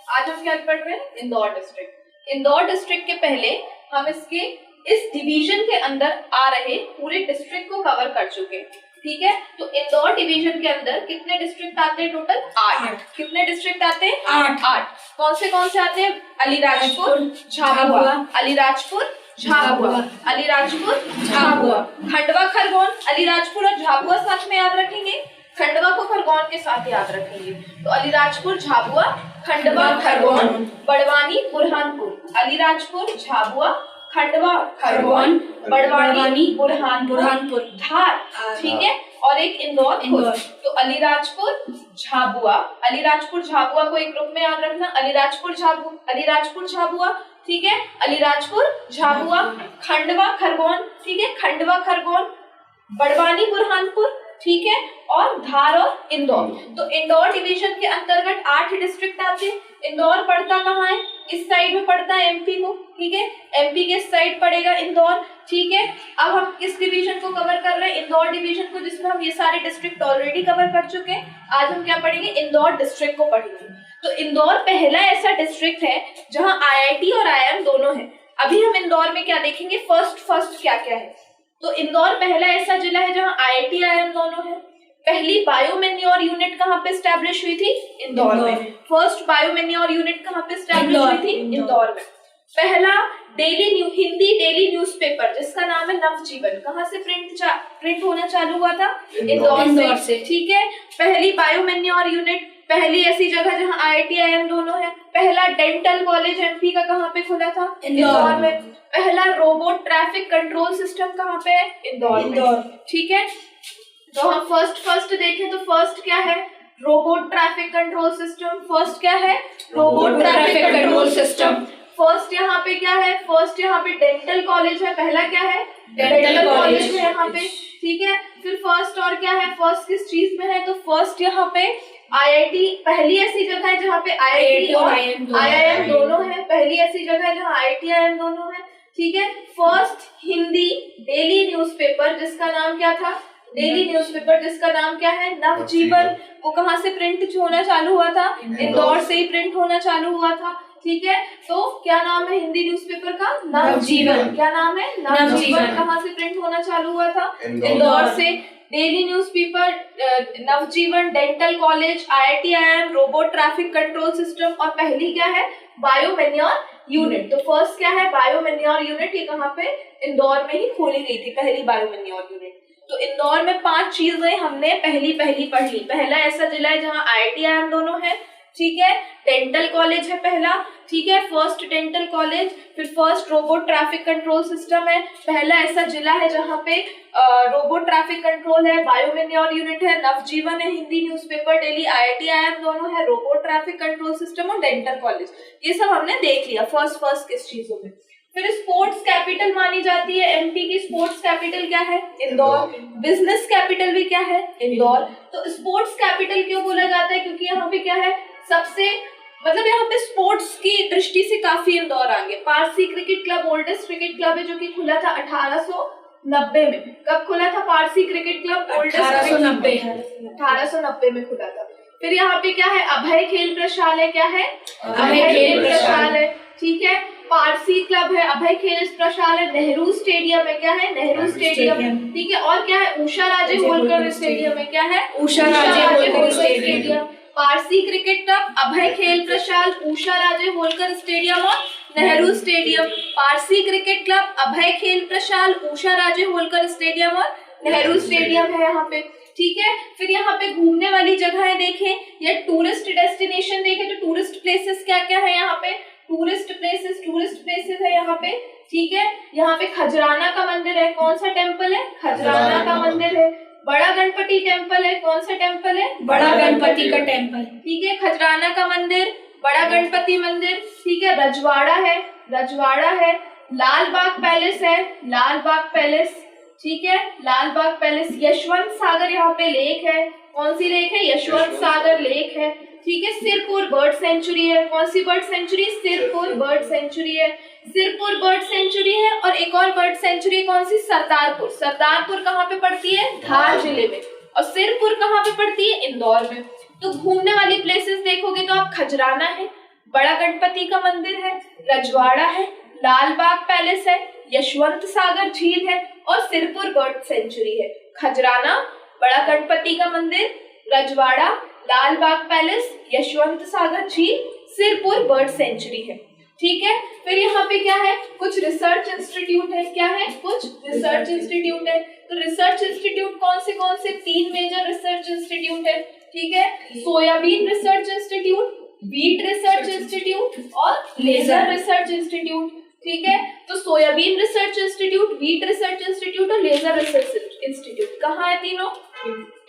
आज हम क्या पढ़ रहे हैं? इंदौर डिस्ट्रिक्ट। इंदौर डिस्ट्रिक्ट के पहले हम इसके इस डिवीजन के अंदर आ रहे पूरे डिस्ट्रिक्ट को कवर कर चुके, ठीक है। तो इंदौर डिवीजन के अंदर कितने डिस्ट्रिक्ट आते हैं? टोटल 8। कितने डिस्ट्रिक्ट आते हैं? 8। कौन से आते हैं? अलीराजपुर, झाबुआ, अलीराजपुर, झाबुआ, अलीराजपुर, झाबुआ, खंडवा, खरगोन। अलीराजपुर और झाबुआ साथ में याद रखेंगे, खंडवा को खरगोन के साथ याद रखेंगे। तो अलीराजपुर, झाबुआ, खंडवा, खरगोन, बड़वानी, बुरहानपुर। अलीराजपुर, झाबुआ, खंडवा, खरगोन, बड़वानी, बुरहानपुर, धार, ठीक है। और एक इंदौर। तो अलीराजपुर, झाबुआ, अलीराजपुर झाबुआ को एक ग्रुप में याद रखना। अलीराजपुर झाबुआ, ठीक है। अलीराजपुर झाबुआ, खंडवा खरगोन, ठीक है, खंडवा खरगोन, बड़वानी बुरहानपुर, ठीक है, और धार और इंदौर। तो इंदौर डिवीजन के अंतर्गत 8 डिस्ट्रिक्ट आते हैं। इंदौर पड़ता कहाँ है? इस साइड में पड़ता है एमपी को, ठीक है, एमपी के साइड पड़ेगा इंदौर, ठीक है। अब हम किस डिवीजन को कवर कर रहे हैं? इंदौर डिवीजन को, जिसमें हम ये सारे डिस्ट्रिक्ट ऑलरेडी कवर कर चुके हैं। आज हम क्या पढ़ेंगे? इंदौर डिस्ट्रिक्ट को पढ़ेंगे। तो इंदौर पहला ऐसा डिस्ट्रिक्ट है जहाँ IIT और IIM दोनों है। अभी हम इंदौर में क्या देखेंगे? फर्स्ट क्या क्या है। तो इंदौर पहला ऐसा जिला है जहाँ IIT IIM दोनों है। पहली बायोमेन्योर यूनिट कहाँ पे स्टैब्लिश हुई थी? इंदौर में। फर्स्ट बायोमेन्योर यूनिट कहाँ पे स्टैब्लिश हुई थी? इंदौर में। पहला हिंदी डेली न्यूज़पेपर जिसका नाम है नवजीवन, कहाँ से प्रिंट होना चालू हुआ था? इंदौर से, ठीक है। पहली बायोमेन्योर यूनिट, पहली ऐसी जगह जहाँ IIT IIM दोनों है। पहला डेंटल कॉलेज MP का कहाँ पे खुला था? इंदौर में। पहला रोबोट ट्रैफिक कंट्रोल सिस्टम कहाँ पे है? इंदौर में, ठीक है। तो हम फर्स्ट देखें तो फर्स्ट क्या है? Robot traffic control system. First क्या है? Robot traffic control system. First यहाँ पे क्या है? फर्स्ट यहाँ पे डेंटल कॉलेज है। पहला क्या है? डेंटल कॉलेज है यहाँ पे, ठीक है। फिर फर्स्ट और क्या है? फर्स्ट किस चीज में है? तो फर्स्ट यहाँ पे IIT, पहली ऐसी जगह है जहाँ पे IIT और IIM दोनों है। पहली ऐसी जगह है जहाँ IIT IIM दोनों है, ठीक है। फर्स्ट हिंदी डेली न्यूज़पेपर जिसका नाम क्या था? डेली न्यूज़पेपर जिसका नाम क्या है? नवजीवन। वो कहाँ से प्रिंट होना चालू हुआ था? इंदौर से ही प्रिंट होना चालू हुआ था, ठीक है। तो क्या नाम है हिंदी न्यूज़पेपर का? नवजीवन। क्या नाम है? नवजीवन। कहाँ से प्रिंट होना चालू हुआ था? इंदौर से। Daily newspaper, Navjivan, dental college, IIT IIM, robot traffic control system, और पहली क्या है? बायोमेन्योर यूनिट। तो फर्स्ट क्या है? बायोमेन्योर यूनिट। ये कहाँ पे? इंदौर में ही खोली गई थी पहली बायोमेन्योर यूनिट। तो इंदौर में 5 चीजें हमने पहली पढ़ ली। पहला ऐसा जिला है जहाँ IIT IIM दोनों है, ठीक है। डेंटल कॉलेज है पहला, ठीक है, फर्स्ट डेंटल कॉलेज। फिर first robot traffic control system है। पहला ऐसा जिला है जहाँ पे रोबोट ट्रैफिक कंट्रोल है, बायोमेन्योर यूनिट है, नवजीवन है, Hindi newspaper daily, IIT IIM दोनों है, रोबोट ट्रैफिक कंट्रोल सिस्टम और डेंटल कॉलेज। ये सब हमने देख लिया फर्स्ट किस चीजों में। फिर स्पोर्ट्स कैपिटल मानी जाती है MP की। स्पोर्ट्स कैपिटल क्या है? इंदौर। बिजनेस कैपिटल भी क्या है? इंदौर। तो स्पोर्ट्स कैपिटल क्यों बोला जाता है? क्योंकि यहाँ पे क्या है? सबसे मतलब यहाँ पे स्पोर्ट्स की दृष्टि से काफी इंदौर आगे। Parsi cricket club oldest cricket club है जो कि खुला था 1890 में। कब खुला था पारसी क्रिकेट क्लब? 1890 में खुला था। फिर यहाँ पे क्या है? अभय खेल प्रशालय। क्या है? अभय खेल प्रशालय, ठीक है। पारसी क्लब है, अभय खेल प्रशालय। नेहरू स्टेडियम है। क्या है? नेहरू स्टेडियम, ठीक है। और क्या है? उषा राजे होलकर स्टेडियम है। क्या है? Usha Raje Holkar stadium. Parsi cricket club, Abhay Khel Prashal, Usha Raje Holkar stadium और Nehru stadium. Parsi cricket club, Abhay Khel Prashal, Usha Raje Holkar stadium और नेहरू स्टेडियम है यहाँ पे, ठीक है। फिर यहाँ पे घूमने वाली जगहें देखें या टूरिस्ट डेस्टिनेशन देखें तो टूरिस्ट प्लेसेस क्या क्या है यहाँ पे? टूरिस्ट प्लेसेस है यहाँ पे, ठीक है। यहाँ पे खजराना का मंदिर है। कौन सा टेम्पल है? खजराना का मंदिर है। बड़ा गणपति टेम्पल है। कौन सा टेम्पल है? बड़ा गणपति का टेम्पल, ठीक है। खजराना का मंदिर, बड़ा गणपति मंदिर, ठीक है। रजवाड़ा है। लाल बाग पैलेस है। लाल बाग पैलेस, ठीक है। लाल बाग पैलेस। यशवंत सागर यहाँ पे लेक है। कौन सी लेक है? यशवंत सागर लेक है, ठीक है। सिरपुर बर्ड सेंचुरी है। कौन सी bird sanctuary? Sirpur bird sanctuary है। सिरपुर बर्ड सेंचुरी है। और एक और बर्ड सेंचुरी कौन सी? सरदारपुर। सरदारपुर कहाँ पे पड़ती है? धार जिले में। और सिरपुर कहाँ पे पड़ती है? इंदौर में। तो घूमने वाली प्लेसेस देखोगे तो आप खजराना है, बड़ा गणपति का मंदिर है, रजवाड़ा है, लाल बाग पैलेस है, यशवंत सागर झील है और सिरपुर बर्ड सेंचुरी है। खजराना, बड़ा गणपति का मंदिर, रजवाड़ा, लाल बाग पैलेस, यशवंत सागर झील, सिरपुर बर्ड सेंचुरी है। ठीक है, फिर यहाँ पे क्या है, कुछ रिसर्च इंस्टीट्यूट है। क्या है, कुछ रिसर्च इंस्टीट्यूट है। तो रिसर्च इंस्टीट्यूट कौन से 3 मेजर रिसर्च इंस्टीट्यूट है। ठीक है, soybean research institute, wheat research institute और लेजर रिसर्च इंस्टीट्यूट। ठीक है, तो soybean research institute, wheat research institute और लेजर रिसर्च इंस्टीट्यूट कहाँ है तीनों,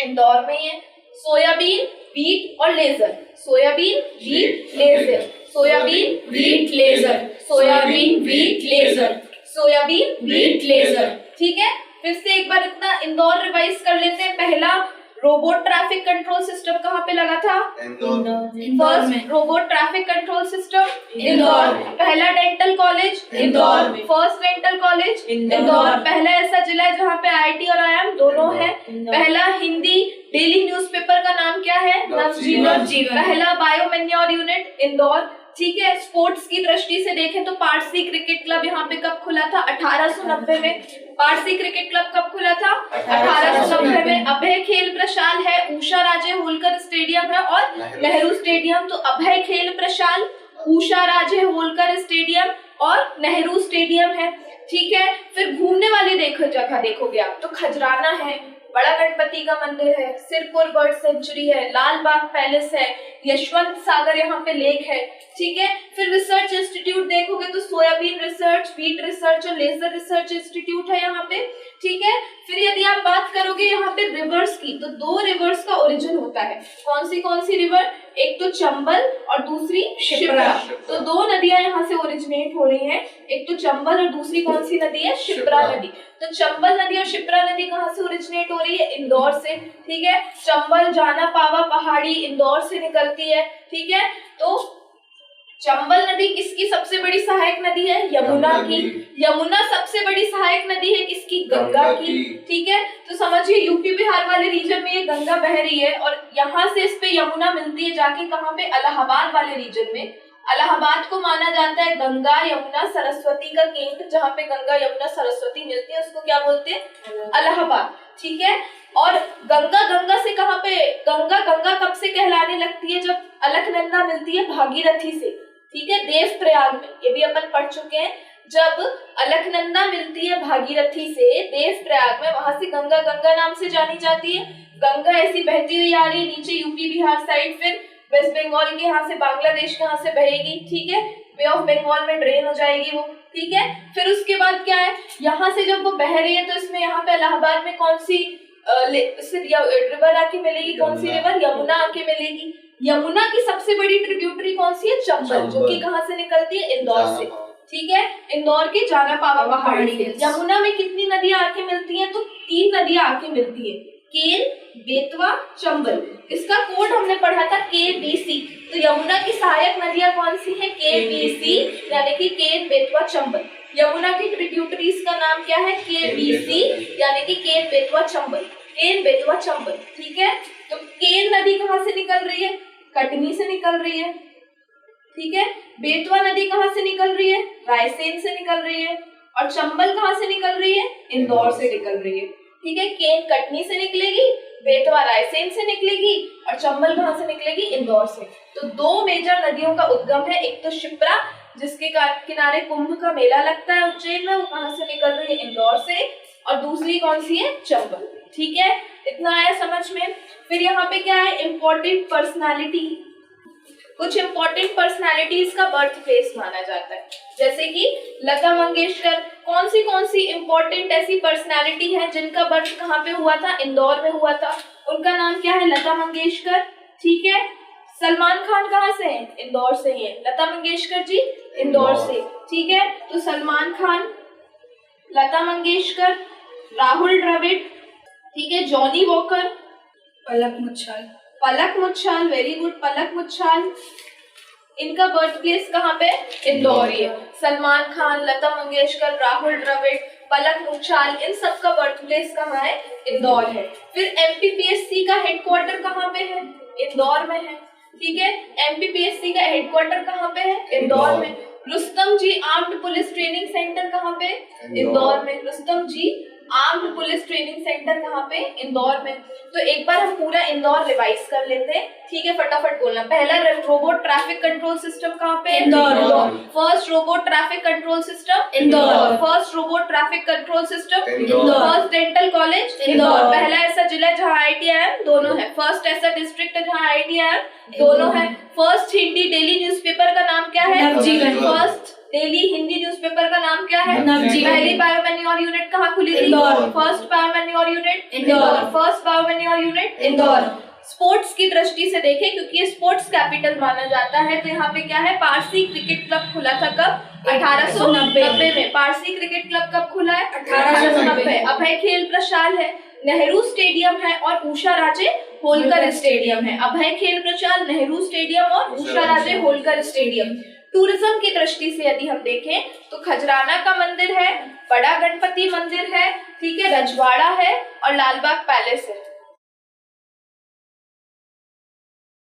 इंदौर में ही है। सोयाबीन, वीट और laser, soybean, wheat, laser, soybean, wheat, laser, soybean, wheat, laser, soybean, wheat, laser. ठीक है, फिर से एक बार इतना इंदौर रिवाइज कर लेते हैं। पहला रोबोट ट्रैफिक कंट्रोल सिस्टम कहाँ पे लगा था, इंदौर में। Robot traffic control system Indore. पहला डेंटल कॉलेज इंदौर में। First dental college Indore. पहला ऐसा जिला है जहाँ पे IIT और IIM दोनों है। पहला हिंदी डेली न्यूज़पेपर का नाम क्या है, नवजीवन। पहला बायोमेन्योर यूनिट इंदौर। ठीक है, स्पोर्ट्स की दृष्टि से देखें तो पारसी क्रिकेट क्लब यहाँ पे कब खुला था, 1890 में। पारसी क्रिकेट क्लब कब खुला था, 1890 में। अभय खेल प्रशाल है, उषा राजे होलकर स्टेडियम है और नेहरू स्टेडियम। तो अभय खेल प्रशाल, उषा राजे होलकर स्टेडियम और नेहरू स्टेडियम है। ठीक है, फिर घूमने वाली जगह देखोगे आप तो खजराना है, बड़ा गणपति का मंदिर है, सिरपुर बर्ड सेंचुरी है, लाल बाग पैलेस है, यशवंत सागर यहाँ पे लेक है। ठीक है, फिर रिसर्च इंस्टीट्यूट देखोगे तो सोयाबीन रिसर्च, वीट रिसर्च और लेजर रिसर्च इंस्टीट्यूट है यहाँ पे। ठीक है, फिर यदि आप बात करोगे यहाँ पे रिवर्स की तो 2 रिवर्स का ओरिजिन होता है। कौन सी रिवर, एक तो चंबल और दूसरी शिप्रा। तो 2 नदियां यहाँ से ओरिजिनेट हो रही हैं, एक तो चंबल और दूसरी कौन सी नदी है, शिप्रा नदी। तो चंबल नदी और शिप्रा नदी कहाँ से ओरिजिनेट हो रही है, इंदौर से। ठीक है, चंबल जाना पावा पहाड़ी इंदौर से निकलती है। ठीक है, तो चंबल नदी किसकी सबसे बड़ी सहायक नदी है, यमुना की। यमुना सबसे बड़ी सहायक नदी है किसकी, गंगा की। ठीक है, तो समझिए यूपी बिहार वाले रीजन में ये गंगा बह रही है और यहाँ से इस पे यमुना मिलती है जाके कहाँ पे, इलाहाबाद वाले रीजन में। इलाहाबाद को माना जाता है गंगा यमुना सरस्वती का केंद्र, जहाँ पे गंगा यमुना सरस्वती मिलती है उसको क्या बोलते हैं, इलाहाबाद। ठीक है, और गंगा से कहाँ पे, गंगा कब से कहलाने लगती है, जब अलकनंदा मिलती है भागीरथी से। ठीक है, देवप्रयाग में, ये भी अपन पढ़ चुके हैं। जब अलकनंदा मिलती है भागीरथी से देवप्रयाग में, वहां से गंगा नाम से जानी जाती है। गंगा ऐसी बहती हुई आ रही है नीचे यूपी बिहार साइड, फिर वेस्ट बंगाल के यहाँ से, बांग्लादेश के यहाँ से बहेगी। ठीक है, बे ऑफ बंगाल में ड्रेन हो जाएगी वो। ठीक है, फिर उसके बाद क्या है, यहाँ से जब वो बह रही है तो इसमें यहाँ पे इलाहाबाद में कौन सी रिवर आके मिलेगी, कौन सी रिवर, यमुना आके मिलेगी। यमुना की सबसे बड़ी ट्रिब्यूटरी कौन सी है, चंबल, जो कि कहाँ से निकलती है, इंदौर से। ठीक है, इंदौर के जाना पावा पहाड़ी से। यमुना में कितनी नदियां आके मिलती हैं, तो 3 नदियां आके मिलती है, केन, बेतवा, चंबल। इसका कोड हमने पढ़ा था KBC। तो यमुना की सहायक नदियां कौन सी हैं, KBC, यानी कि केन, बेतवा, चंबल। यमुना की ट्रिब्यूटरीज का नाम क्या है, KBC, यानी कि केन, बेतवा, चंबल। केन, बेतवा, चंबल। ठीक है, तो केन नदी कहाँ से निकल रही है, कटनी से निकल रही है। ठीक है, बेतवा नदी कहाँ से निकल रही है, रायसेन से निकल रही है। और चंबल कहाँ से निकल रही है, इंदौर से निकल रही है। ठीक है, केन कटनी से निकलेगी, बेतवा रायसेन से निकलेगी और चंबल कहाँ से निकलेगी, इंदौर से। तो 2 मेजर नदियों का उद्गम है, एक तो शिप्रा जिसके किनारे कुंभ का मेला लगता है उज्जैन में, वो कहाँ से निकल रही है, इंदौर से। और दूसरी कौन सी है, चंबल। ठीक है, इतना आया समझ में। फिर यहाँ पे क्या है, इम्पोर्टेंट पर्सनालिटी। कुछ इम्पोर्टेंट पर्सनालिटीज का बर्थ प्लेस माना जाता है, जैसे कि लता मंगेशकर। कौन सी इम्पोर्टेंट ऐसी पर्सनालिटी है जिनका बर्थ कहाँ पे हुआ था, इंदौर में हुआ था। उनका नाम क्या है, लता मंगेशकर। ठीक है, सलमान खान कहाँ से हैं, इंदौर से ही है। लता मंगेशकर जी इंदौर से। ठीक है, तो सलमान खान, लता मंगेशकर, राहुल द्रविड़, ठीक है, जॉनी वॉकर, पलक मुच्छाल, वेरी गुड, पलक मुच्छाल। इनका बर्थ प्लेस कहाँ पे, इंदौर ही है। सलमान खान, लता मंगेशकर, राहुल द्रविड़, पलक मुच्छाल, इन सब का बर्थ प्लेस कहाँ है, इंदौर है। फिर MPPSC का हेडक्वार्टर कहाँ पे है, इंदौर में है। ठीक है। एमपीपीएससी का हेडक्वार्टर कहाँ पे है? इंदौर में। रुस्तम जी आर्म्ड पुलिस ट्रेनिंग सेंटर कहाँ पे? इंदौर में। रुस्तम जी आर्म्ड पुलिस ट्रेनिंग सेंटर कहाँ पे? इंदौर में। तो एक बार हम पूरा इंदौर रिवाइज कर लेते हैं, ठीक है, फटाफट बोलना। पहला रोबोट ट्रैफिक कंट्रोल सिस्टम कहाँ पे? Indore. First robot traffic control system? Indore. First robot traffic control system? Indore. First dental college? Indore. पहला ऐसा जिला जहाँ IIT IIM दोनों है। फर्स्ट ऐसा डिस्ट्रिक्ट है जहाँ IIT IIM दोनों है। फर्स्ट हिंदी डेली न्यूज़पेपर का नाम क्या है? नवजीवन। फर्स्ट डेली हिंदी न्यूज़पेपर का नाम क्या है? नवजीवन। पहली बायोमैन्योर यूनिट कहाँ खुली थी? Indore. First biomanure unit? Indore. First biomanure unit? Indore. Sports की दृष्टि से देखें, क्योंकि ये स्पोर्ट्स कैपिटल माना जाता है, तो यहाँ पे क्या है, पारसी क्रिकेट क्लब खुला था कब? 1890 में। पारसी क्रिकेट क्लब कब खुला है? 1890। अभय खेल प्रशाल है, नेहरू स्टेडियम है और उषा राजे होलकर स्टेडियम है। अभय खेल प्रशाल, नेहरू स्टेडियम और उषा राजे होलकर स्टेडियम। टूरिज्म की दृष्टि से यदि हम देखें तो खजराना का मंदिर है, बड़ा गणपति मंदिर है, ठीक है, रजवाड़ा है और लालबाग पैलेस है।